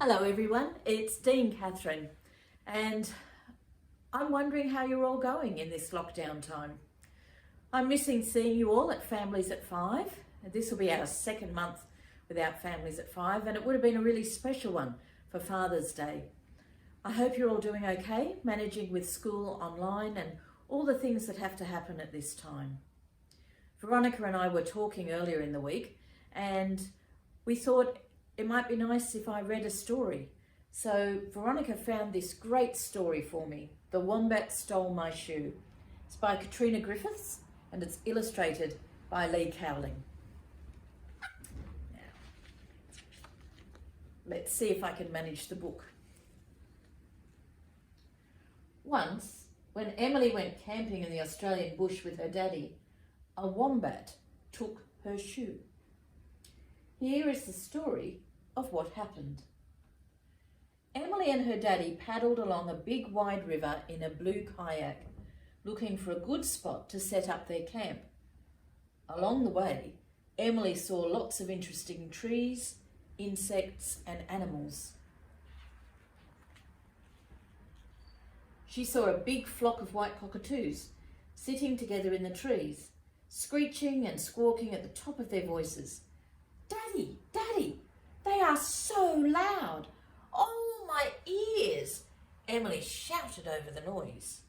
Hello everyone, it's Dean Katherine and I'm wondering how you're all going in this lockdown time. I'm missing seeing you all at Families at 5. This will be our second month without Families at 5 and it would have been a really special one for Father's Day. I hope you're all doing okay, managing with school online and all the things that have to happen at this time. Veronica and I were talking earlier in the week and we thought it might be nice if I read a story. So Veronica found this great story for me, The Wombat Stole My Shoe. It's by Katrina Griffiths and it's illustrated by Lee Cowling. Now, let's see if I can manage the book. Once, when Emily went camping in the Australian bush with her daddy, a wombat took her shoe. Here is the story of what happened. Emily and her daddy paddled along a big wide river in a blue kayak, looking for a good spot to set up their camp. Along the way, Emily saw lots of interesting trees, insects and animals. She saw a big flock of white cockatoos sitting together in the trees, screeching and squawking at the top of their voices. "Daddy, Daddy, they are so loud! Oh, my ears!" Emily shouted over the noise.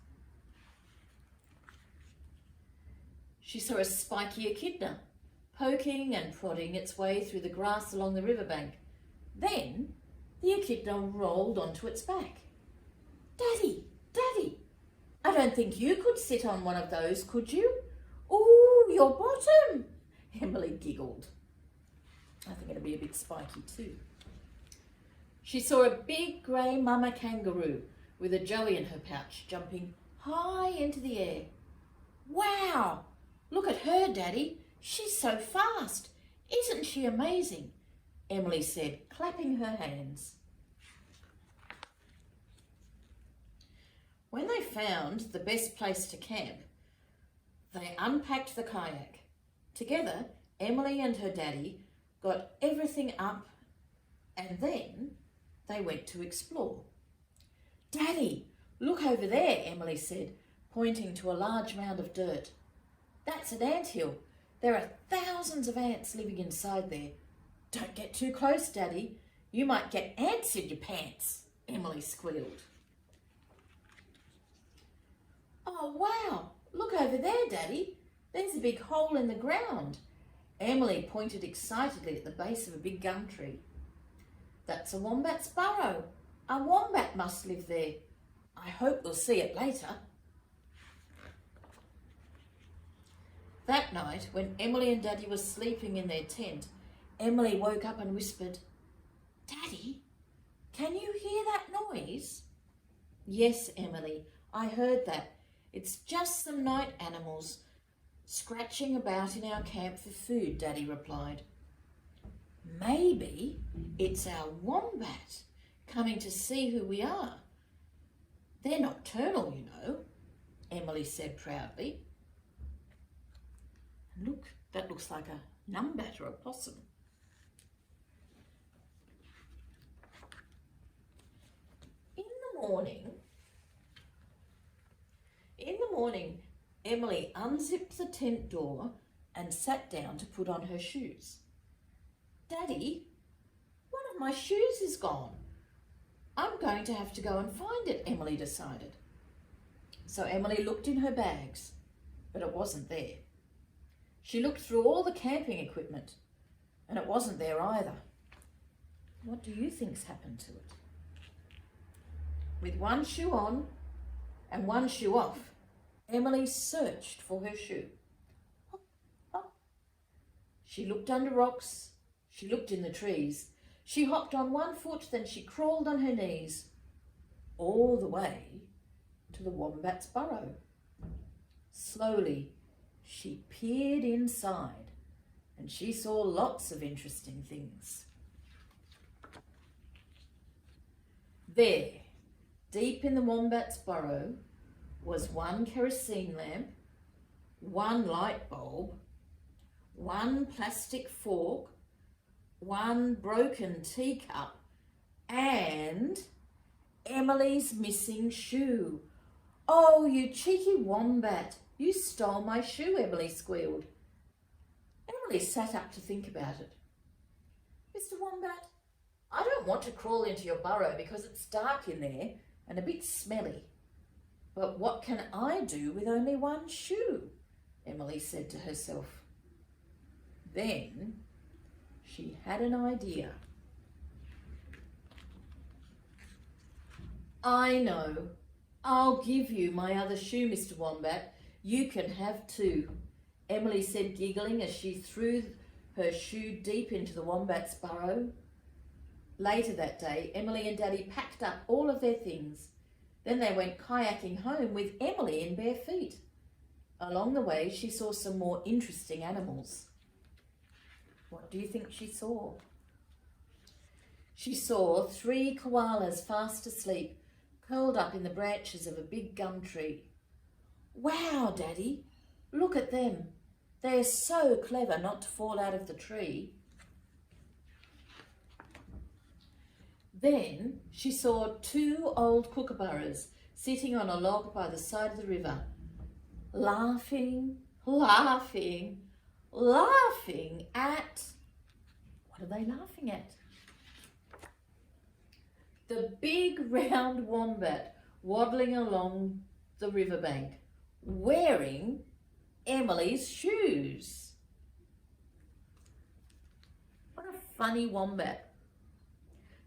She saw a spiky echidna poking and prodding its way through the grass along the riverbank. Then the echidna rolled onto its back. "Daddy, Daddy, I don't think you could sit on one of those, could you? Ooh, your bottom!" Emily giggled. I think it'll be a bit spiky too. She saw a big grey mama kangaroo with a joey in her pouch jumping high into the air. "Wow, look at her, Daddy. She's so fast. Isn't she amazing?" Emily said, clapping her hands. When they found the best place to camp, they unpacked the kayak. Together, Emily and her daddy got everything up and then they went to explore. "Daddy, look over there," Emily said, pointing to a large mound of dirt. "That's an anthill. There are thousands of ants living inside there." "Don't get too close, Daddy. You might get ants in your pants," Emily squealed. "Oh, wow, look over there, Daddy. There's a big hole in the ground." Emily pointed excitedly at the base of a big gum tree. "That's a wombat's burrow. A wombat must live there. I hope we'll see it later." That night, when Emily and Daddy were sleeping in their tent, Emily woke up and whispered, "Daddy, can you hear that noise?" "Yes, Emily, I heard that. It's just some night animals scratching about in our camp for food," Daddy replied. "Maybe it's our wombat coming to see who we are. They're nocturnal, you know," Emily said proudly. "Look, that looks like a numbat or a possum." In the morning, Emily unzipped the tent door and sat down to put on her shoes. "Daddy, one of my shoes is gone. I'm going to have to go and find it," Emily decided. So Emily looked in her bags, but it wasn't there. She looked through all the camping equipment, and it wasn't there either. What do you think's happened to it? With one shoe on and one shoe off, Emily searched for her shoe. She looked under rocks, she looked in the trees, she hopped on one foot, then she crawled on her knees, all the way to the wombat's burrow. Slowly, she peered inside and she saw lots of interesting things. There, deep in the wombat's burrow, was one kerosene lamp, one light bulb, one plastic fork, one broken teacup, and Emily's missing shoe. "Oh, you cheeky wombat, you stole my shoe," Emily squealed. Emily sat up to think about it. "Mr. Wombat, I don't want to crawl into your burrow because it's dark in there and a bit smelly. But what can I do with only one shoe?" Emily said to herself. Then she had an idea. "I know. I'll give you my other shoe, Mr. Wombat. You can have two," Emily said, giggling as she threw her shoe deep into the wombat's burrow. Later that day, Emily and Daddy packed up all of their things. Then they went kayaking home with Emily in bare feet. Along the way, she saw some more interesting animals. What do you think she saw? She saw 3 koalas fast asleep, curled up in the branches of a big gum tree. "Wow, Daddy, look at them. They are so clever not to fall out of the tree." Then she saw 2 old kookaburras sitting on a log by the side of the river, laughing, laughing, laughing at... What are they laughing at? The big round wombat waddling along the riverbank, wearing Emily's shoes. What a funny wombat.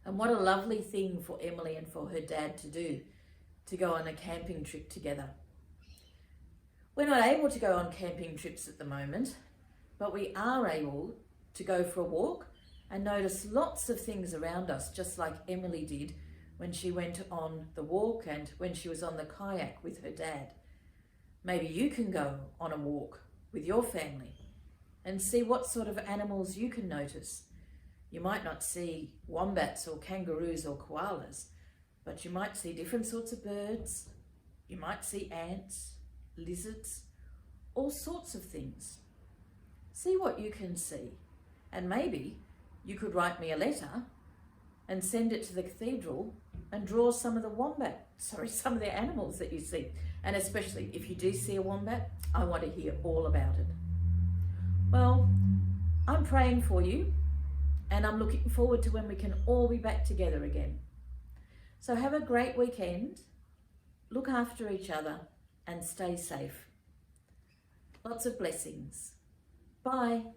And what a lovely thing for Emily and for her dad to do, to go on a camping trip together. We're not able to go on camping trips at the moment, but we are able to go for a walk and notice lots of things around us, just like Emily did when she went on the walk and when she was on the kayak with her dad. Maybe you can go on a walk with your family and see what sort of animals you can notice. You might not see wombats or kangaroos or koalas, but you might see different sorts of birds. You might see ants, lizards, all sorts of things. See what you can see, and maybe you could write me a letter and send it to the cathedral and draw some of the animals that you see. And especially if you do see a wombat, I want to hear all about it. Well, I'm praying for you, and I'm looking forward to when we can all be back together again. So have a great weekend, look after each other, and stay safe. Lots of blessings. Bye.